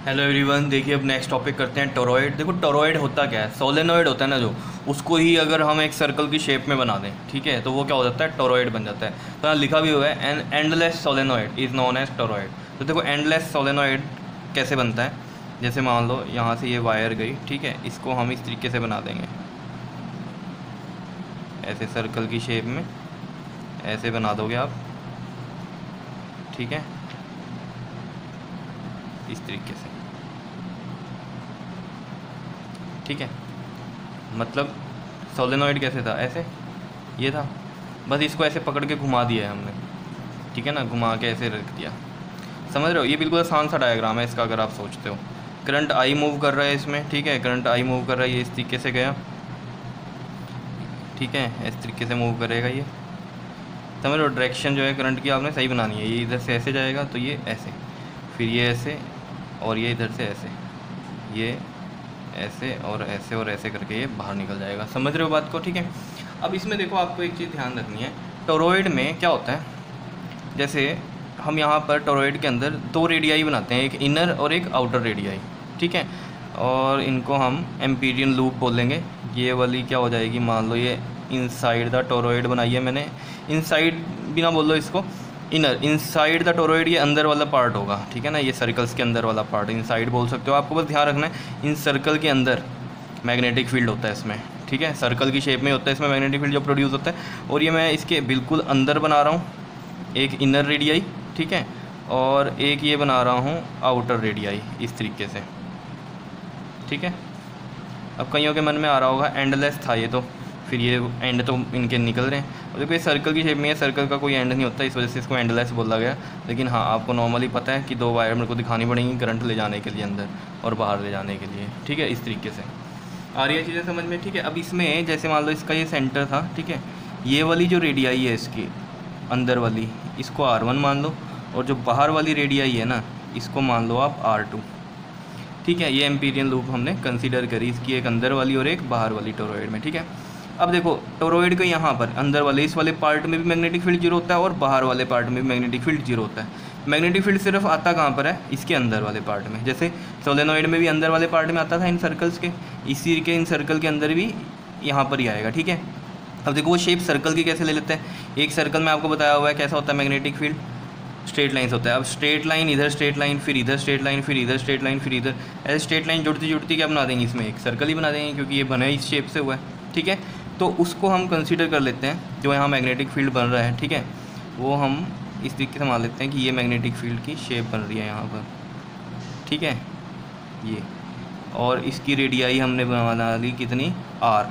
Hello everyone, देखिए अब next topic करते हैं टोरॉइड। देखो टोरॉइड होता क्या है, सोलेनॉइड होता है ना जो, उसको ही अगर हम एक सर्कल की शेप में बना दें, ठीक है, तो वो क्या हो जाता है, टोरॉइड बन जाता है। तो यहाँ लिखा भी हुआ है an endless solenoid is known as toroid. तो देखो एंडलेस सोलेनॉइड कैसे बनता है, जैसे मान लो यहाँ से ये वायर गई, ठीक है, इसको हम इस तरीके से बना देंगे, ऐसे सर्कल की शेप में ऐसे बना दोगे आप, ठीक है, इस तरीके से, ठीक है। मतलब सोलेनॉइड कैसे था, ऐसे ये था, बस इसको ऐसे पकड़ के घुमा दिया है हमने, ठीक है ना, घुमा के ऐसे रख दिया। समझ रहे हो, ये बिल्कुल आसान सा डायग्राम है इसका, अगर आप सोचते हो। करंट आई मूव कर रहा है इसमें, ठीक है, करंट आई मूव कर रहा है, ये इस तरीके से गया, ठीक है, इस तरीके से मूव करेगा ये। समझ रहे हो, डायरेक्शन जो है करंट की आपने सही बनानी है। ये इधर से ऐसे जाएगा तो ये ऐसे, फिर ये ऐसे, और ये इधर से ऐसे, ये ऐसे और ऐसे करके ये बाहर निकल जाएगा। समझ रहे हो बात को, ठीक है। अब इसमें देखो आपको एक चीज़ ध्यान रखनी है, टोरॉइड में क्या होता है, जैसे हम यहाँ पर टोरॉइड के अंदर दो रेडियाई बनाते हैं, एक इनर और एक आउटर रेडियाई, ठीक है, और इनको हम एम्पीरियन लूप बोलेंगे। ये वाली क्या हो जाएगी, मान लो ये इनसाइड द टोरॉइड बनाई है मैंने, इनसाइड भी ना बोल लो इसको, इनर, इनसाइड द टोरॉइड ये अंदर वाला पार्ट होगा, ठीक है ना, ये सर्कल्स के अंदर वाला पार्ट इनसाइड बोल सकते हो। आपको बस ध्यान रखना है इन सर्कल के अंदर मैग्नेटिक फील्ड होता है इसमें, ठीक है, सर्कल की शेप में होता है इसमें मैग्नेटिक फील्ड जो प्रोड्यूस होता है। और ये मैं इसके बिल्कुल अंदर बना रहा हूँ एक इनर रेडियाई, ठीक है, और एक ये बना रहा हूँ आउटर रेडियाई, इस तरीके से, ठीक है। अब कईयों के मन में आ रहा होगा एंडलेस था ये, तो फिर ये एंड तो इनके निकल रहे हैं। और देखो ये सर्कल की शेप में है, सर्कल का कोई एंड नहीं होता, इस वजह से इसको एंडलेस बोला गया। लेकिन हाँ, आपको नॉर्मली पता है कि दो वायर मेरे को दिखानी पड़ेंगी करंट ले जाने के लिए अंदर और बाहर ले जाने के लिए, ठीक है, इस तरीके से आ रही है चीज़ें समझ में, ठीक है। अब इसमें जैसे मान लो इसका ये सेंटर था, ठीक है, ये वाली जो रेडियाई है इसकी अंदर वाली, इसको R1 मान लो, और जो बाहर वाली रेडियाई है ना, इसको मान लो आप R2, ठीक है। ये एम्पीरियन लूप हमने कंसीडर करी, इसकी एक अंदर वाली और एक बाहर वाली टोरॉइड में, ठीक है। अब देखो टोरॉइड के यहाँ पर अंदर वाले इस वाले पार्ट में भी मैग्नेटिक फील्ड जीरो होता है और बाहर वाले पार्ट में भी मैग्नेटिक फील्ड जीरो होता है। मैग्नेटिक फील्ड सिर्फ आता कहाँ पर है, इसके अंदर वाले पार्ट में, जैसे सोलेनॉइड में भी अंदर वाले पार्ट में आता था इन सर्कल्स के, इसी के इन सर्कल के अंदर भी यहाँ पर ही आएगा, ठीक है। अब देखो वो शेप सर्कल की कैसे ले लेते हैं, एक सर्कल में आपको बताया हुआ है कैसा होता है मैग्नेटिक फील्ड, स्ट्रेट लाइन्स होता है। अब स्ट्रेट लाइन, इधर स्ट्रेट लाइन, फिर इधर स्ट्रेट लाइन, फिर इधर स्ट्रेट लाइन, फिर इधर, ऐसे स्ट्रेट लाइन जुड़ती जुड़ती क्या बना देंगे, इसमें एक सर्कल ही बना देंगे, क्योंकि ये बना इस शेप से हुआ है, ठीक है। तो उसको हम कंसीडर कर लेते हैं, जो यहाँ मैग्नेटिक फील्ड बन रहा है, ठीक है, वो हम इस तरीके से मान लेते हैं कि ये मैग्नेटिक फील्ड की शेप बन रही है यहाँ पर, ठीक है, ये, और इसकी रेडियाई हमने बना ली कितनी, R,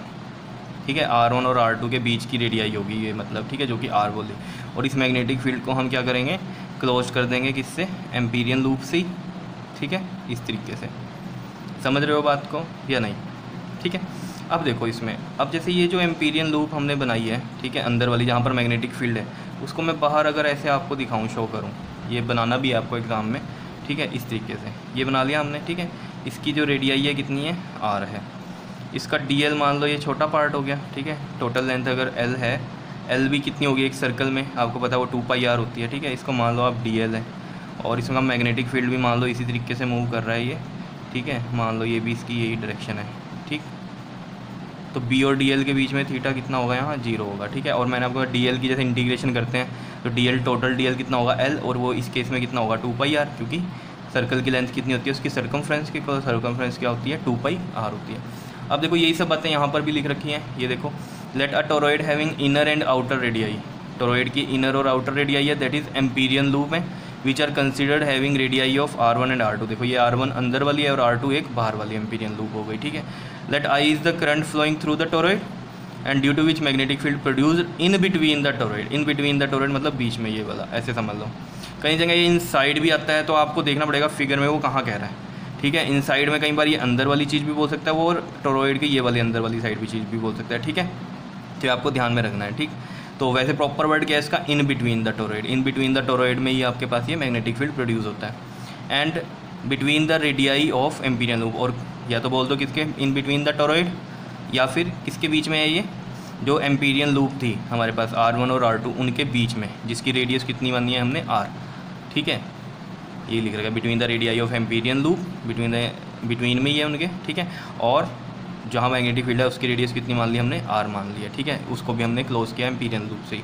ठीक है, R1 और R2 के बीच की रेडियाई होगी ये, मतलब, ठीक है, जो कि R बोली। और इस मैग्नेटिक फील्ड को हम क्या करेंगे, क्लोज कर देंगे, किससे, एम्पीरियन लूप से, ठीक है, इस तरीके से। समझ रहे हो बात को या नहीं, ठीक है। अब देखो इसमें, अब जैसे ये जो एम्पीरियन लूप हमने बनाई है, ठीक है, अंदर वाली जहाँ पर मैग्नेटिक फील्ड है, उसको मैं बाहर अगर ऐसे आपको दिखाऊँ, शो करूँ, ये बनाना भी है आपको एग्ज़ाम में, ठीक है, इस तरीके से ये बना लिया हमने, ठीक है। इसकी जो रेडियाई है कितनी है, R है। इसका DL मान लो ये छोटा पार्ट हो गया, ठीक है, टोटल लेंथ अगर L है, L भी कितनी होगी एक सर्कल में, आपको पता है वो 2πr होती है, ठीक है, इसको मान लो आप DL है। और इसका मैग्नेटिक फील्ड भी मान लो इसी तरीके से मूव कर रहा है ये, ठीक है, मान लो ये भी इसकी यही डायरेक्शन है, ठीक। तो B और DL के बीच में थीटा कितना होगा, यहाँ 0 होगा, ठीक है। और मैंने आपको DL की जैसे इंटीग्रेशन करते हैं तो DL टोटल DL कितना होगा, L, और वो इस केस में कितना होगा 2πr, क्योंकि सर्कल की लेंथ कितनी होती है उसकी सर्कमफ्रेंस की, सर्कमफ्रेंस क्या होती है, 2πr होती है। अब देखो यही सब बातें यहाँ पर भी लिख रखी हैं, ये देखो, let a toroid having inner and outer radii, toroid की इनर और आउटर रेडियाई है, दैट इज एम्पीरियन लूप है, which are considered having radii of R1 and R2। देखो ये R1 अंदर वाली है और R2 एक बाहर वाली एम्पीरियन लूप हो गई, ठीक है। Let I is the current flowing through the toroid and due to which magnetic field produced in between the toroid, in between the toroid मतलब बीच में, ये वाला ऐसे समझ लो। कई जगह ये इन साइड भी आता है, तो आपको देखना पड़ेगा फिगर में वो कहाँ कह रहा है, ठीक है। इन साइड में कई बार ये अंदर वाली चीज़ भी बोल सकता है वो, और टोरॉइड की ये वाली अंदर वाली साइड भी चीज़ भी बोल सकता है, ठीक है। तो आपको ध्यान में रखना है, ठीक। तो वैसे प्रॉपर वर्ड क्या है इसका, इन between the toroid, in between the toroid में ही आपके पास ये मैग्नेटिक फील्ड प्रोड्यूस होता है। And between the radii of Amperian loop, और या तो बोल दो किसके, इन बिटवीन द टोरॉइड, या फिर किसके बीच में है ये, जो एम्पीरियन लूप थी हमारे पास R1 और R2 उनके बीच में, जिसकी रेडियस कितनी बनी है हमने R, ठीक है। ये लिख रखा है between the radii of Amperian loop, between में ही है उनके, ठीक है। और जहाँ मैग्नेटिक फील्ड है उसकी रेडियस कितनी मान ली हमने, आर मान लिया, ठीक है। उसको भी हमने क्लोज किया एम्पीरियन लूप से ही।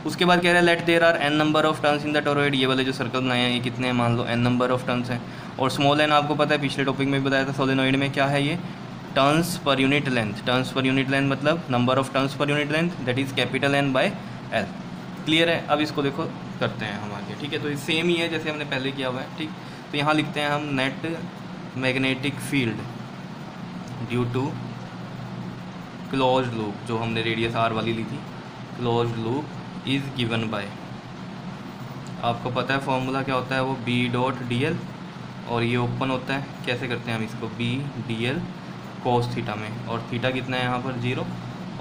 उसके बाद कह रहा है let there are n number of turns in the toroid, ये वाले जो सर्कल बनाए हैं ये कितने हैं, मान लो n नंबर ऑफ टर्न्स हैं। और स्मॉल n आपको पता है पिछले टॉपिक में भी बताया था, सोलेनॉइड में क्या है ये, turns per unit length. Turns per unit length मतलब number of turns per unit length, that is capital N by L। Clear है। अब इसको देखो करते हैं हम आगे, ठीक है। तो ये सेम ही है जैसे हमने पहले किया हुआ है, ठीक। तो यहाँ लिखते हैं हम net magnetic field due to closed loop, जो हमने रेडियस r वाली ली थी, closed loop is given by, आपको पता है फॉर्मूला क्या होता है वो, B डॉट DL, और ये ओपन होता है, कैसे करते हैं हम इसको, B DL कोस थीटा में, और थीटा कितना है यहाँ पर 0,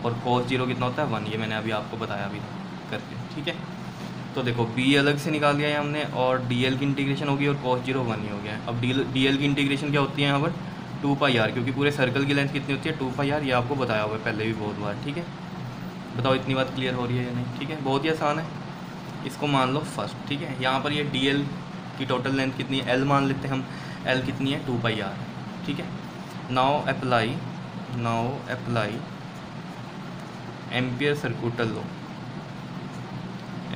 और कोस 0 कितना होता है 1, ये मैंने अभी आपको बताया अभी करके, ठीक है। तो देखो B अलग से निकाल दिया है हमने, और DL की इंटीग्रेशन होगी, और कोस 0 1 ही हो गया है। अब DL की इंटीग्रेशन क्या होती है यहाँ पर 2πr, क्योंकि पूरे सर्कल की लेंथ कितनी होती है 2πr, ये आपको बताया हुआ है पहले भी बहुत बार, ठीक है। बताओ इतनी बात क्लियर हो रही है या नहीं, ठीक है। बहुत ही आसान है, इसको मान लो फर्स्ट, ठीक है। यहाँ पर ये DL की टोटल लेंथ कितनी है, L मान लेते हैं हम, L कितनी है 2πr, ठीक है। Now apply ampere सर्कुटल law,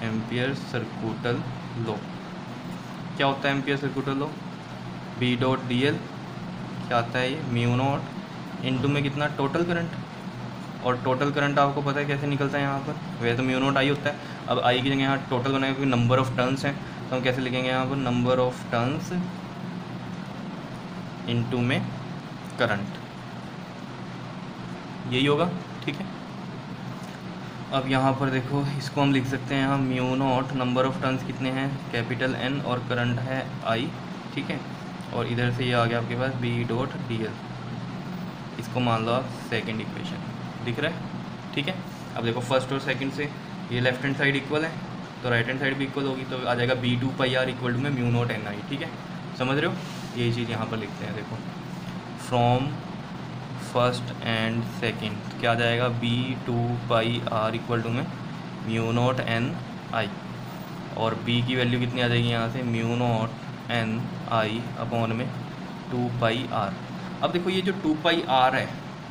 ampere सर्कुटल law क्या होता है, ampere सर्कुटल law B dot DL क्या आता है, ये म्यू नॉट इनटू में कितना टोटल करंट, और टोटल करंट आपको पता है कैसे निकलता है यहाँ पर, वैसे तो म्यू नॉट आई होता है। अब आई की जगह यहाँ टोटल बनाएगा क्योंकि नंबर ऑफ टर्न्स हैं, तो हम कैसे लिखेंगे यहाँ पर, नंबर ऑफ टर्न्स इनटू में करंट, यही होगा, ठीक है। अब यहाँ पर देखो इसको हम लिख सकते हैं यहाँ mu naught, number of turns कितने हैं कैपिटल N, और करंट है I, ठीक है। और इधर से ये आ गया आपके पास B डॉट DL, इसको मान लो आप सेकंड इक्वेशन, दिख रहा है, ठीक है। अब देखो फर्स्ट और सेकंड से ये लेफ्ट हैंड साइड इक्वल है, तो राइट हैंड साइड भी इक्वल होगी, तो आ जाएगा B 2πr इक्वल टू में म्यू नॉट NI, ठीक है। समझ रहे हो, यही चीज़ यहाँ पर लिखते हैं, देखो फ्रॉम फर्स्ट एंड सेकंड क्या आ जाएगा, B 2πr इक्वल टू में म्यू नॉट NI, और B की वैल्यू कितनी आ जाएगी यहाँ से, म्यू नॉट NI अपॉन में 2πr। अब देखो ये जो 2πr है,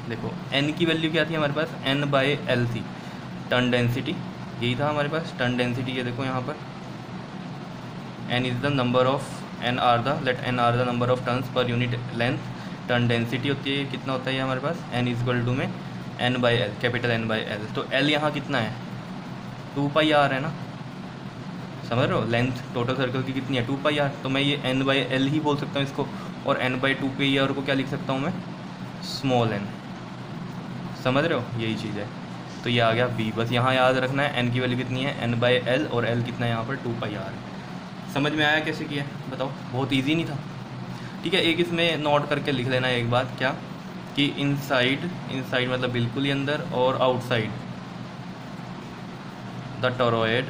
देखो n की वैल्यू क्या थी हमारे पास, N बाय L थी, टर्न डेंसिटी यही था हमारे पास, टर्न डेंसिटी ये देखो यहाँ पर n is the number of n are the number of turns per unit length, turn density होती है कितना होता है ये हमारे पास, n इक्वल टू में n by L, capital N by L। तो L यहाँ कितना है 2πr है ना, समझ रहे हो, लेंथ टोटल सर्कल की कितनी है 2πr, तो मैं ये n बाई L ही बोल सकता हूँ इसको, और n बाई 2πr को क्या लिख सकता हूँ मैं, स्मॉल n, समझ रहे हो, यही चीज़ है। तो ये आ गया B, बस यहाँ याद रखना है n की वैल्यू कितनी है n बाई L, और L कितना है यहाँ पर 2πr। समझ में आया कैसे किया, बताओ, बहुत इजी नहीं था, ठीक है। एक इसमें नोट करके लिख लेना एक बात, क्या कि इनसाइड मतलब बिल्कुल ही अंदर, और outside the toroid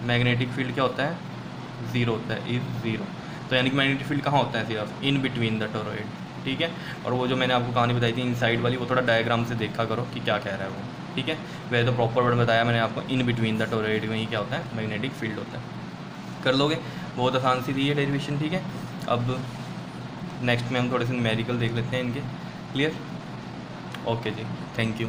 magnetic field क्या होता है, ज़ीरो होता है, इज़ ज़ीरो। तो यानी कि मैग्नेटिक फील्ड कहाँ होता है, सिर्फ इन बिटवीन द टोरॉइड, ठीक है। और वो जो मैंने आपको कहानी बताई थी इनसाइड वाली, वो थोड़ा डायग्राम से देखा करो कि क्या कह रहा है वो, ठीक है। वैसे तो प्रॉपर वर्ड बताया मैंने आपको, इन बिटवीन द टोरॉइड में ही क्या होता है, मैग्नेटिक फील्ड होता है, कर लोगे, बहुत आसान सी थी ये डेरिवेशन, ठीक है। अब नेक्स्ट में हम थोड़े से न्यूमेरिकल देख लेते हैं इनके, क्लियर, ओके जी, थैंक यू।